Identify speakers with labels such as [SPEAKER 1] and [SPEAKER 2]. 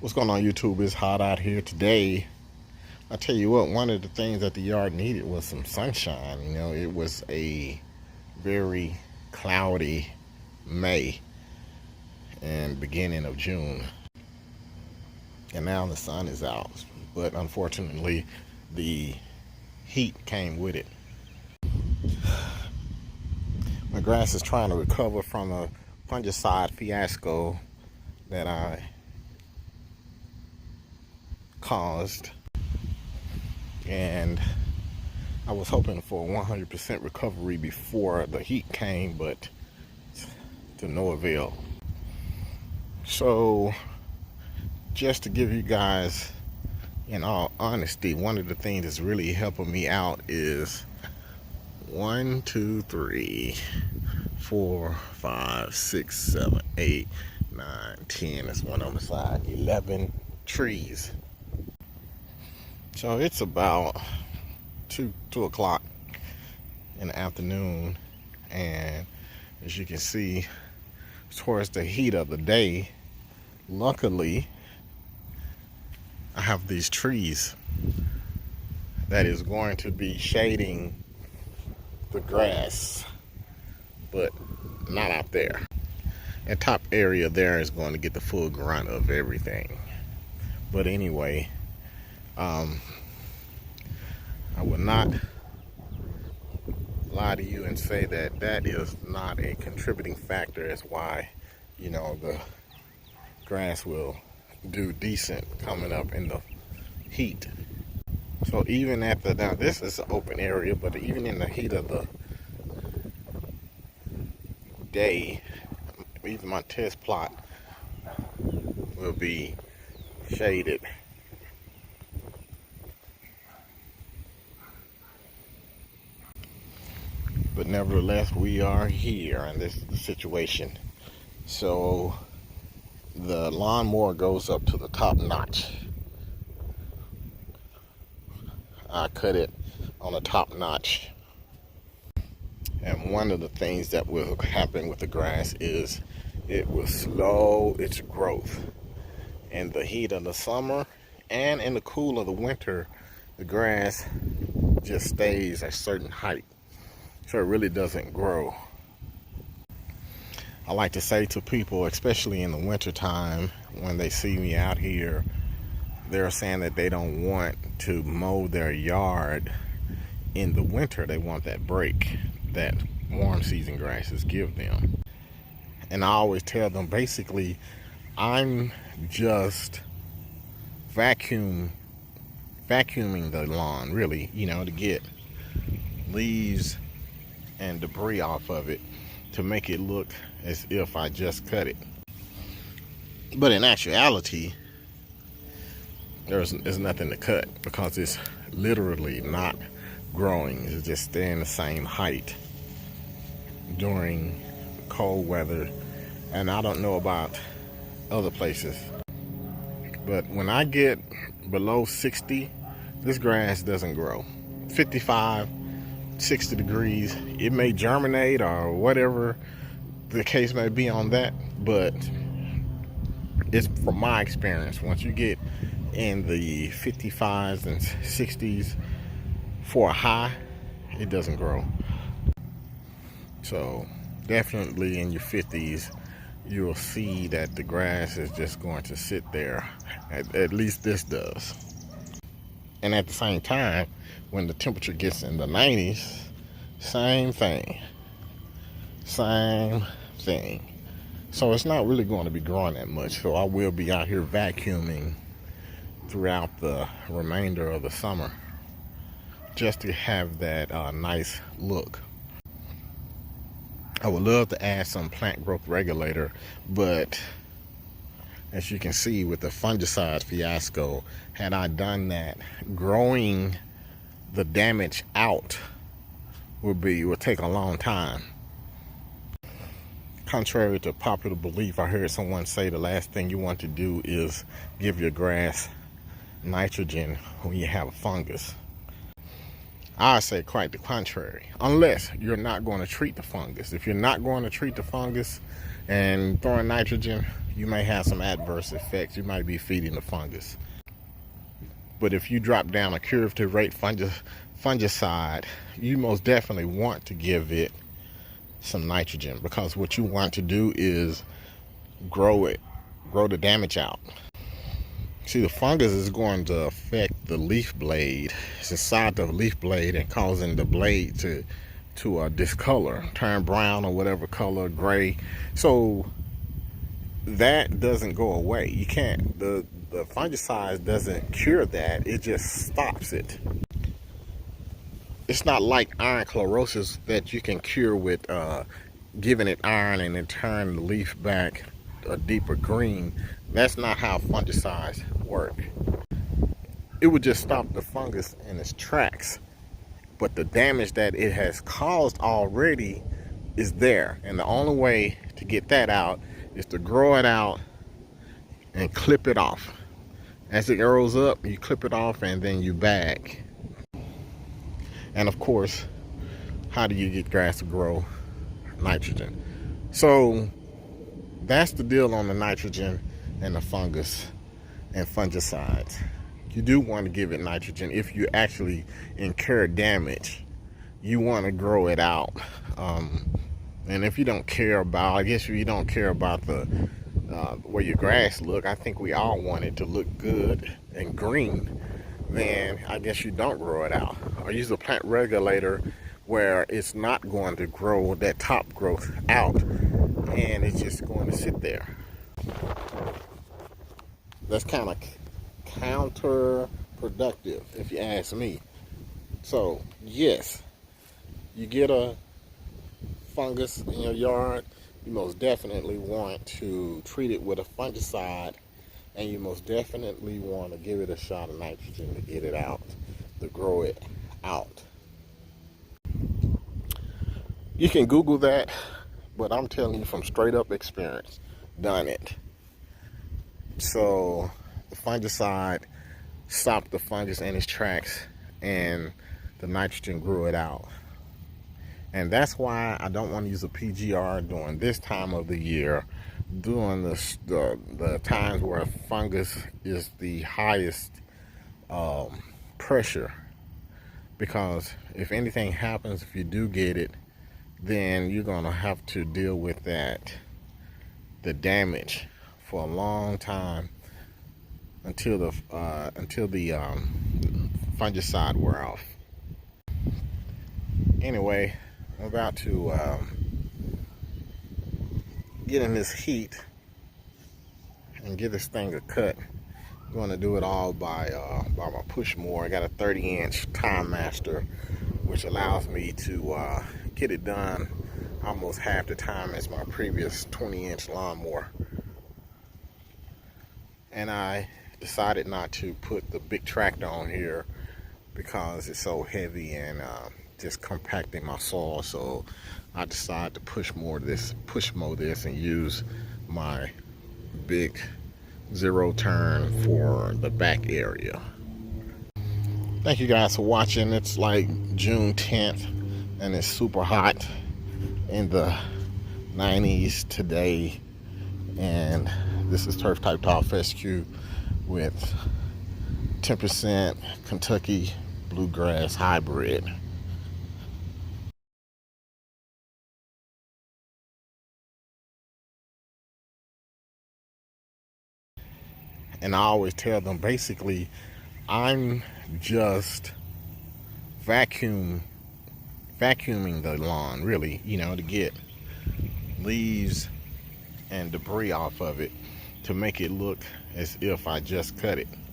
[SPEAKER 1] What's going on, YouTube? It's hot out here today. I tell you what, one of the things that the yard needed was some sunshine. You know, it was a very cloudy May and beginning of June, and now the sun is out, but unfortunately the heat came with it. My grass is trying to recover from a fungicide fiasco that I caused, and I was hoping for 100% recovery before the heat came, but to no avail. So just to give you guys, in all honesty, one of the things that's really helping me out is 1, 2, 3, 4, 5, 6, 7, 8, 9, 10. There's one on the side. 11 trees. So it's about 2 o'clock in the afternoon, and as you can see, towards the heat of the day, luckily I have these trees that is going to be shading the grass, but not out there. That top area there is going to get the full grunt of everything. But anyway, I would not lie to you and say that that is not a contributing factor as why, you know, the grass will do decent coming up in the heat. So even at the, now this is an open area, but even in the heat of the day, even my test plot will be shaded. But nevertheless, we are here, and this is the situation. So the lawnmower goes up to the top notch. I cut it on the top notch. And one of the things that will happen with the grass is it will slow its growth. In the heat of the summer and in the cool of the winter, the grass just stays at a certain height. So it really doesn't grow. I like to say to people, especially in the winter time, when they see me out here, they're saying that they don't want to mow their yard in the winter. They want that break that warm season grasses give them. And I always tell them, basically, I'm just vacuuming the lawn, really, you know, to get leaves and debris off of it to make it look as if I just cut it. But in actuality, there's nothing to cut because it's literally not growing. It's just staying the same height during cold weather. And I don't know about other places, but when I get below 60, this grass doesn't grow. 55, 60 degrees, it may germinate or whatever the case may be on that, but it's from my experience, once you get in the 55s and 60s for a high, it doesn't grow. So definitely in your 50s, you'll see that the grass is just going to sit there. At least this does. And at the same time, when the temperature gets in the 90s, same thing. Same thing. So it's not really going to be growing that much. So I will be out here vacuuming throughout the remainder of the summer just to have that nice look. I would love to add some plant growth regulator, but as you can see with the fungicide fiasco, had I done that, growing the damage out would take a long time. Contrary to popular belief, I heard someone say the last thing you want to do is give your grass nitrogen when you have a fungus. I say quite the contrary, unless you're not going to treat the fungus. If you're not going to treat the fungus and throwing nitrogen, you may have some adverse effects. You might be feeding the fungus. But if you drop down a curative rate fungicide, you most definitely want to give it some nitrogen, because what you want to do is grow the damage out. See, the fungus is going to affect the leaf blade. It's inside the leaf blade and causing the blade to discolor, turn brown or whatever color, gray. So that doesn't go away. You can't, the fungicide doesn't cure that, it just stops it. It's not like iron chlorosis that you can cure with giving it iron and then turn the leaf back a deeper green. That's not how fungicides work. It would just stop the fungus in its tracks, but the damage that it has caused already is there, and the only way to get that out is to grow it out and clip it off. As it grows up, you clip it off and then you bag. And of course, how do you get grass to grow? Nitrogen. So that's the deal on the nitrogen and the fungus and fungicides. You do want to give it nitrogen. If you actually incur damage, you want to grow it out. And if you don't care about, I guess if you don't care about the where your grass look, I think we all want it to look good and green, then I guess you don't grow it out. Or use a plant regulator where it's not going to grow that top growth out and it's just going to sit there. That's kind of counterproductive, if you ask me. So yes, you get a fungus in your yard, you most definitely want to treat it with a fungicide, and you most definitely want to give it a shot of nitrogen to get it out, to grow it out. You can Google that, but I'm telling you from straight up experience, done it. So the fungicide stopped the fungus in its tracks and the nitrogen grew it out. And that's why I don't want to use a PGR during this time of the year, during the times where fungus is the highest pressure. Because if anything happens, if you do get it, then you're going to have to deal with the damage for a long time until the fungicide wear off. Anyway, I'm about to get in this heat and give this thing a cut. I'm going to do it all by my push mower. I got a 30-inch Time Master, which allows me to get it done almost half the time as my previous 20-inch lawnmower. And I decided not to put the big tractor on here because it's so heavy and just compacting my soil. So I decided to push mow this and use my big zero turn for the back area. Thank you guys for watching. It's like June 10th and it's super hot in the 90s today, and this is Turf Type Tall Fescue with 10% Kentucky Bluegrass Hybrid. And I always tell them, basically, I'm just vacuuming the lawn, really, to get leaves and debris off of it to make it look as if I just cut it.